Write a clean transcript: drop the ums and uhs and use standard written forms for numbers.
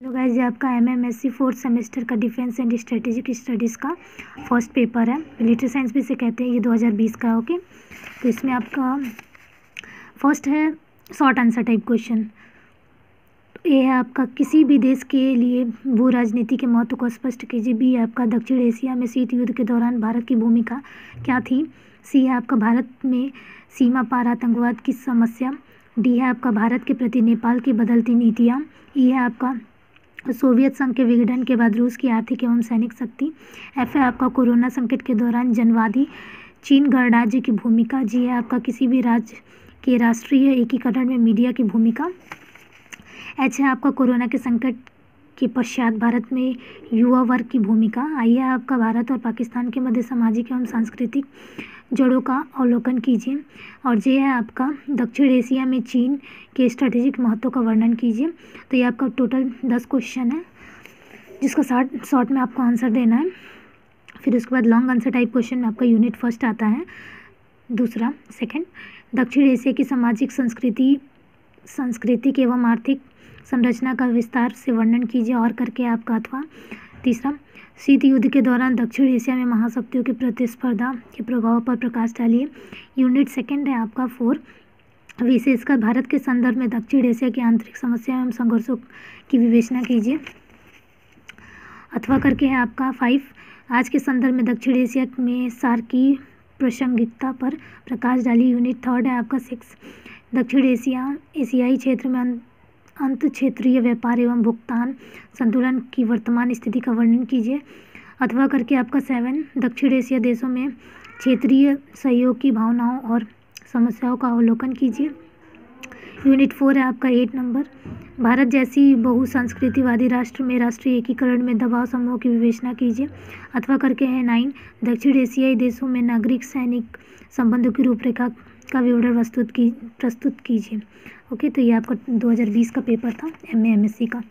तो गाइस ये आपका MMSC फोर्थ सेमेस्टर का डिफेंस एंड स्ट्रेटेजिक स्टडीज़ का फर्स्ट पेपर है। मिलिट्री साइंस भी इसे कहते हैं। ये 2020 का है। ओके, तो इसमें आपका फर्स्ट है शॉर्ट आंसर टाइप क्वेश्चन। ये है आपका किसी भी देश के लिए भू राजनीति के महत्व को स्पष्ट कीजिए। बी है आपका दक्षिण एशिया में शीत युद्ध के दौरान भारत की भूमिका क्या थी। सी है आपका भारत में सीमा पार आतंकवाद की समस्या। डी है आपका भारत के प्रति नेपाल की बदलती नीतियाँ। ई है आपका सोवियत संघ के विघटन के बाद रूस की आर्थिक एवं सैनिक शक्ति। एफ है आपका कोरोना संकट के दौरान जनवादी चीन गणराज्य की भूमिका। जी है आपका किसी भी राज्य के राष्ट्रीय एकीकरण में मीडिया की भूमिका। एच है आपका कोरोना के संकट के पश्चात भारत में युवा वर्ग की भूमिका। आई है आपका भारत और पाकिस्तान के मध्य सामाजिक एवं सांस्कृतिक जड़ों का अवलोकन कीजिए। और जे है आपका दक्षिण एशिया में चीन के स्ट्रेटेजिक महत्व का वर्णन कीजिए। तो ये आपका टोटल 10 क्वेश्चन है जिसका शॉर्ट में आपको आंसर देना है। फिर उसके बाद लॉन्ग आंसर टाइप क्वेश्चन में आपका यूनिट फर्स्ट आता है, दूसरा सेकंड। दक्षिण एशिया की सामाजिक सांस्कृतिक एवं आर्थिक संरचना का विस्तार से वर्णन कीजिए और करके आपका। अथवा तीसरा, शीत युद्ध के दौरान दक्षिण एशिया में महाशक्तियों की प्रतिस्पर्धा के प्रभाव पर प्रकाश डालिए। यूनिट सेकंड है आपका 4, विशेषकर भारत के संदर्भ में दक्षिण एशिया की आंतरिक समस्या एवं संघर्षों की विवेचना कीजिए। अथवा करके है आपका 5, आज के संदर्भ में दक्षिण एशिया में सार्क की प्रासंगिकता पर प्रकाश डालिए। यूनिट थर्ड है आपका 6, दक्षिण एशियाई क्षेत्र में अंत क्षेत्रीय व्यापार एवं भुगतान संतुलन की वर्तमान स्थिति का वर्णन कीजिए। अथवा करके आपका 7, दक्षिण एशिया देशों में क्षेत्रीय सहयोग की भावनाओं और समस्याओं का अवलोकन कीजिए। यूनिट 4 है आपका 8 नंबर, भारत जैसी बहुसंस्कृतिवादी राष्ट्र में राष्ट्रीय एकीकरण में दबाव समूह की विवेचना कीजिए। अथवा करके है 9, दक्षिण एशियाई देशों में नागरिक सैनिक संबंधों की रूपरेखा का विवरण प्रस्तुत कीजिए। ओके, तो ये आपका 2020 का पेपर था MA MSc का।